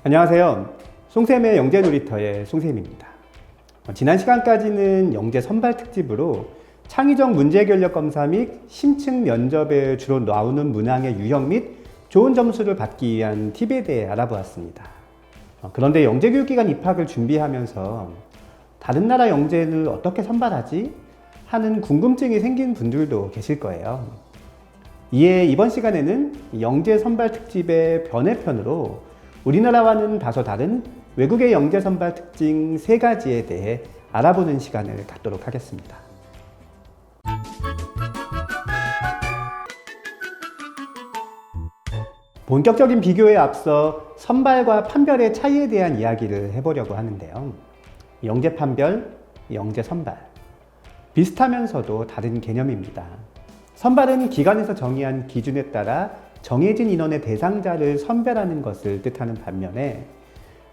안녕하세요. 송쌤의 영재놀이터의 송쌤입니다. 지난 시간까지는 영재 선발 특집으로 창의적 문제결력검사 및 심층 면접에 주로 나오는 문항의 유형 및 좋은 점수를 받기 위한 팁에 대해 알아보았습니다. 그런데 영재교육기관 입학을 준비하면서 다른 나라 영재를 어떻게 선발하지? 하는 궁금증이 생긴 분들도 계실 거예요. 이에 이번 시간에는 영재 선발 특집의 변회편으로 우리나라와는 다소 다른 외국의 영재 선발 특징 3가지에 대해 알아보는 시간을 갖도록 하겠습니다. 본격적인 비교에 앞서 선발과 판별의 차이에 대한 이야기를 해보려고 하는데요. 영재 판별, 영재 선발. 비슷하면서도 다른 개념입니다. 선발은 기관에서 정의한 기준에 따라 정해진 인원의 대상자를 선별하는 것을 뜻하는 반면에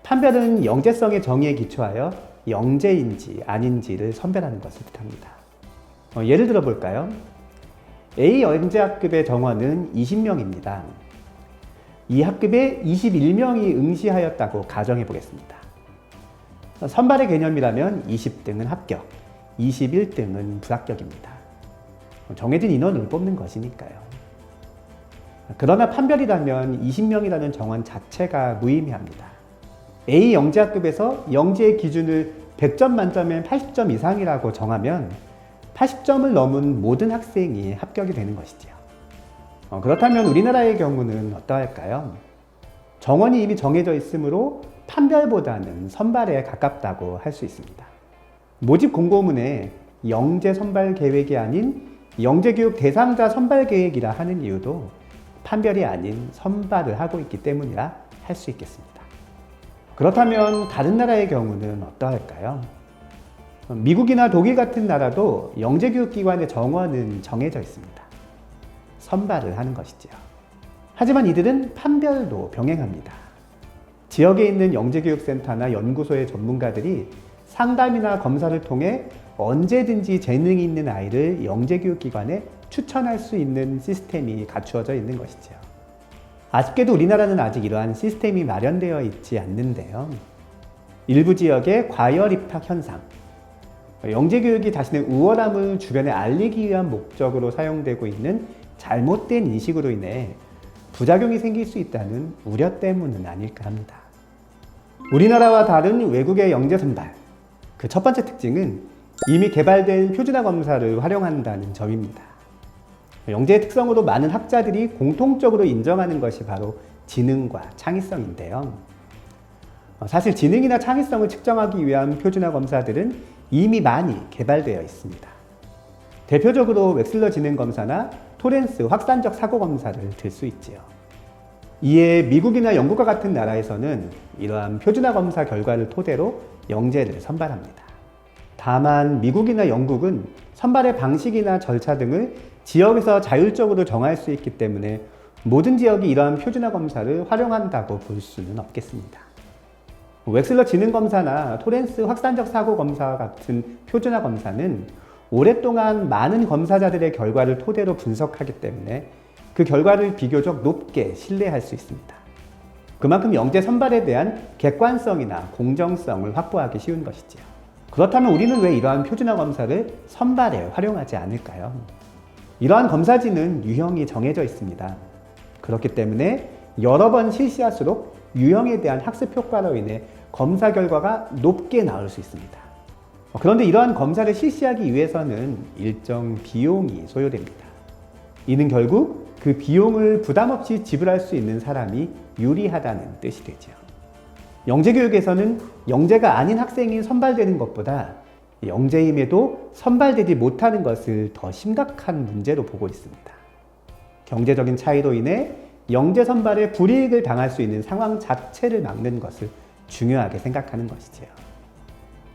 판별은 영재성의 정의에 기초하여 영재인지 아닌지를 선별하는 것을 뜻합니다. 예를 들어 볼까요? A 영재학급의 정원은 20명입니다. 이 학급에 21명이 응시하였다고 가정해 보겠습니다. 선발의 개념이라면 20등은 합격, 21등은 불합격입니다. 정해진 인원을 뽑는 것이니까요. 그러나 판별이라면 20명이라는 정원 자체가 무의미합니다. A 영재학급에서 영재의 기준을 100점 만점에 80점 이상이라고 정하면 80점을 넘은 모든 학생이 합격이 되는 것이죠. 그렇다면 우리나라의 경우는 어떠할까요? 정원이 이미 정해져 있으므로 판별보다는 선발에 가깝다고 할 수 있습니다. 모집 공고문에 영재 선발 계획이 아닌 영재교육 대상자 선발 계획이라 하는 이유도 판별이 아닌 선발을 하고 있기 때문이라 할 수 있겠습니다. 그렇다면 다른 나라의 경우는 어떠할까요? 미국이나 독일 같은 나라도 영재교육기관의 정원은 정해져 있습니다. 선발을 하는 것이지요. 하지만 이들은 판별도 병행합니다. 지역에 있는 영재교육센터나 연구소의 전문가들이 상담이나 검사를 통해 언제든지 재능이 있는 아이를 영재교육기관에 추천할 수 있는 시스템이 갖추어져 있는 것이죠. 아쉽게도 우리나라는 아직 이러한 시스템이 마련되어 있지 않는데요. 일부 지역의 과열 입학 현상, 영재교육이 자신의 우월함을 주변에 알리기 위한 목적으로 사용되고 있는 잘못된 인식으로 인해 부작용이 생길 수 있다는 우려 때문은 아닐까 합니다. 우리나라와 다른 외국의 영재 선발, 그 첫 번째 특징은 이미 개발된 표준화 검사를 활용한다는 점입니다. 영재의 특성으로 많은 학자들이 공통적으로 인정하는 것이 바로 지능과 창의성인데요. 사실 지능이나 창의성을 측정하기 위한 표준화 검사들은 이미 많이 개발되어 있습니다. 대표적으로 웩슬러 지능검사나 토렌스 확산적 사고검사를 들 수 있지요. 이에 미국이나 영국과 같은 나라에서는 이러한 표준화 검사 결과를 토대로 영재를 선발합니다. 다만 미국이나 영국은 선발의 방식이나 절차 등을 지역에서 자율적으로 정할 수 있기 때문에 모든 지역이 이러한 표준화 검사를 활용한다고 볼 수는 없겠습니다. 웩슬러 지능검사나 토렌스 확산적 사고검사 같은 표준화 검사는 오랫동안 많은 검사자들의 결과를 토대로 분석하기 때문에 그 결과를 비교적 높게 신뢰할 수 있습니다. 그만큼 영재 선발에 대한 객관성이나 공정성을 확보하기 쉬운 것이지요. 그렇다면 우리는 왜 이러한 표준화 검사를 선발에 활용하지 않을까요? 이러한 검사지는 유형이 정해져 있습니다. 그렇기 때문에 여러 번 실시할수록 유형에 대한 학습 효과로 인해 검사 결과가 높게 나올 수 있습니다. 그런데 이러한 검사를 실시하기 위해서는 일정 비용이 소요됩니다. 이는 결국 그 비용을 부담 없이 지불할 수 있는 사람이 유리하다는 뜻이 되죠. 영재교육에서는 영재가 아닌 학생이 선발되는 것보다 영재임에도 선발되지 못하는 것을 더 심각한 문제로 보고 있습니다. 경제적인 차이로 인해 영재 선발에 불이익을 당할 수 있는 상황 자체를 막는 것을 중요하게 생각하는 것이지요.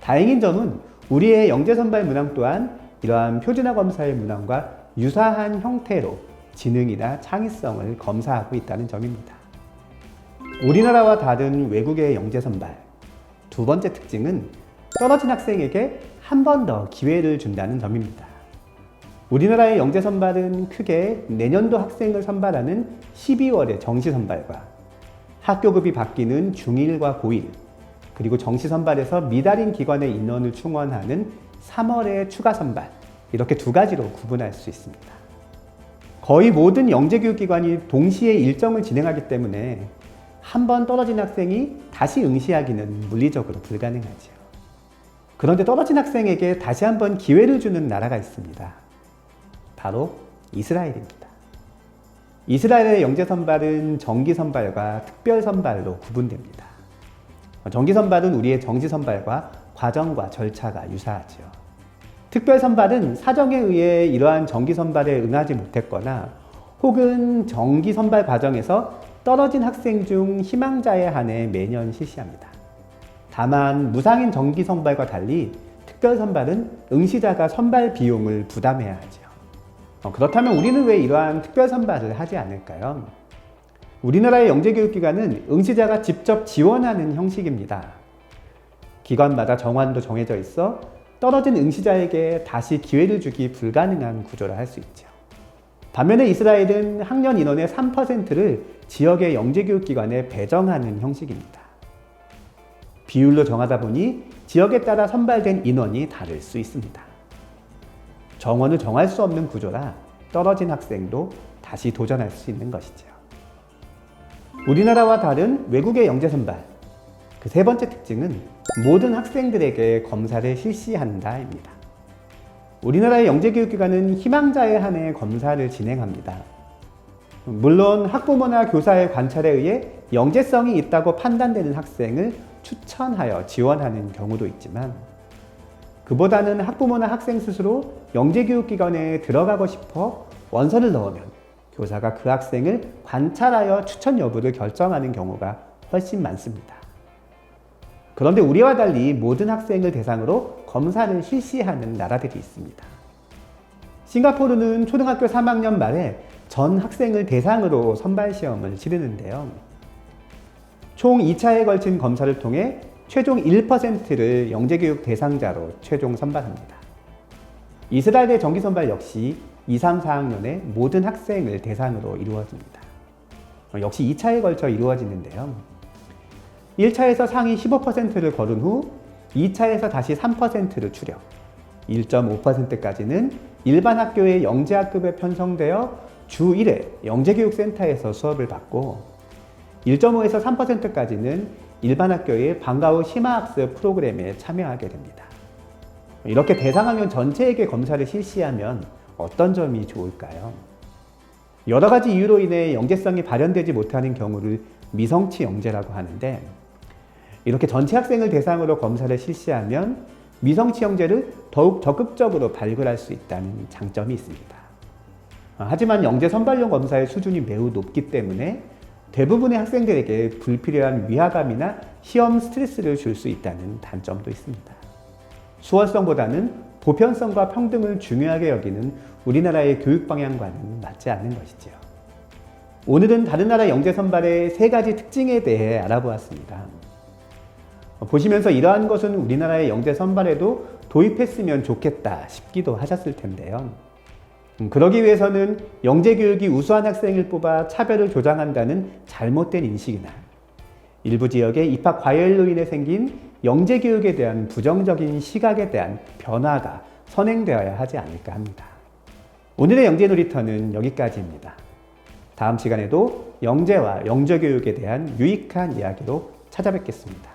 다행인 점은 우리의 영재 선발 문항 또한 이러한 표준화 검사의 문항과 유사한 형태로 지능이나 창의성을 검사하고 있다는 점입니다. 우리나라와 다른 외국의 영재 선발, 두 번째 특징은 떨어진 학생에게 한 번 더 기회를 준다는 점입니다. 우리나라의 영재 선발은 크게 내년도 학생을 선발하는 12월의 정시 선발과 학교급이 바뀌는 중1과 고1, 그리고 정시 선발에서 미달인 기관의 인원을 충원하는 3월의 추가 선발, 이렇게 두 가지로 구분할 수 있습니다. 거의 모든 영재교육기관이 동시에 일정을 진행하기 때문에 한 번 떨어진 학생이 다시 응시하기는 물리적으로 불가능하죠. 그런데 떨어진 학생에게 다시 한번 기회를 주는 나라가 있습니다. 바로 이스라엘입니다. 이스라엘의 영재선발은 정기선발과 특별선발로 구분됩니다. 정기선발은 우리의 정시선발과 과정과 절차가 유사하죠. 특별선발은 사정에 의해 이러한 정기선발에 응하지 못했거나 혹은 정기선발 과정에서 떨어진 학생 중 희망자에 한해 매년 실시합니다. 다만 무상인 정기선발과 달리 특별선발은 응시자가 선발 비용을 부담해야 하죠. 그렇다면 우리는 왜 이러한 특별선발을 하지 않을까요? 우리나라의 영재교육기관은 응시자가 직접 지원하는 형식입니다. 기관마다 정환도 정해져 있어 떨어진 응시자에게 다시 기회를 주기 불가능한 구조라 할 수 있죠. 반면에 이스라엘은 학년 인원의 3%를 지역의 영재교육기관에 배정하는 형식입니다. 비율로 정하다 보니 지역에 따라 선발된 인원이 다를 수 있습니다. 정원을 정할 수 없는 구조라 떨어진 학생도 다시 도전할 수 있는 것이죠. 우리나라와 다른 외국의 영재선발, 그 세 번째 특징은 모든 학생들에게 검사를 실시한다입니다. 우리나라의 영재교육기관은 희망자에 한해 검사를 진행합니다. 물론 학부모나 교사의 관찰에 의해 영재성이 있다고 판단되는 학생을 추천하여 지원하는 경우도 있지만 그보다는 학부모나 학생 스스로 영재교육기관에 들어가고 싶어 원서를 넣으면 교사가 그 학생을 관찰하여 추천 여부를 결정하는 경우가 훨씬 많습니다. 그런데 우리와 달리 모든 학생을 대상으로 검사를 실시하는 나라들이 있습니다. 싱가포르는 초등학교 3학년 말에 전 학생을 대상으로 선발시험을 치르는데요. 총 2차에 걸친 검사를 통해 최종 1%를 영재교육 대상자로 최종 선발합니다. 이스라엘의 정기선발 역시 2, 3, 4학년의 모든 학생을 대상으로 이루어집니다. 역시 2차에 걸쳐 이루어지는데요. 1차에서 상위 15%를 거둔 후 2차에서 다시 3%를 추려 1.5%까지는 일반 학교의 영재학급에 편성되어 주 1회 영재교육센터에서 수업을 받고 1.5에서 3%까지는 일반 학교의 방과 후 심화학습 프로그램에 참여하게 됩니다. 이렇게 대상학년 전체에게 검사를 실시하면 어떤 점이 좋을까요? 여러 가지 이유로 인해 영재성이 발현되지 못하는 경우를 미성취 영재라고 하는데 이렇게 전체 학생을 대상으로 검사를 실시하면 미성취 영재를 더욱 적극적으로 발굴할 수 있다는 장점이 있습니다. 하지만 영재 선발용 검사의 수준이 매우 높기 때문에 대부분의 학생들에게 불필요한 위화감이나 시험 스트레스를 줄 수 있다는 단점도 있습니다. 수월성보다는 보편성과 평등을 중요하게 여기는 우리나라의 교육 방향과는 맞지 않는 것이지요. 오늘은 다른 나라 영재 선발의 세 가지 특징에 대해 알아보았습니다. 보시면서 이러한 것은 우리나라의 영재 선발에도 도입했으면 좋겠다 싶기도 하셨을 텐데요. 그러기 위해서는 영재 교육이 우수한 학생을 뽑아 차별을 조장한다는 잘못된 인식이나 일부 지역의 입학 과열로 인해 생긴 영재 교육에 대한 부정적인 시각에 대한 변화가 선행되어야 하지 않을까 합니다. 오늘의 영재 놀이터는 여기까지입니다. 다음 시간에도 영재와 영재교육에 대한 유익한 이야기로 찾아뵙겠습니다.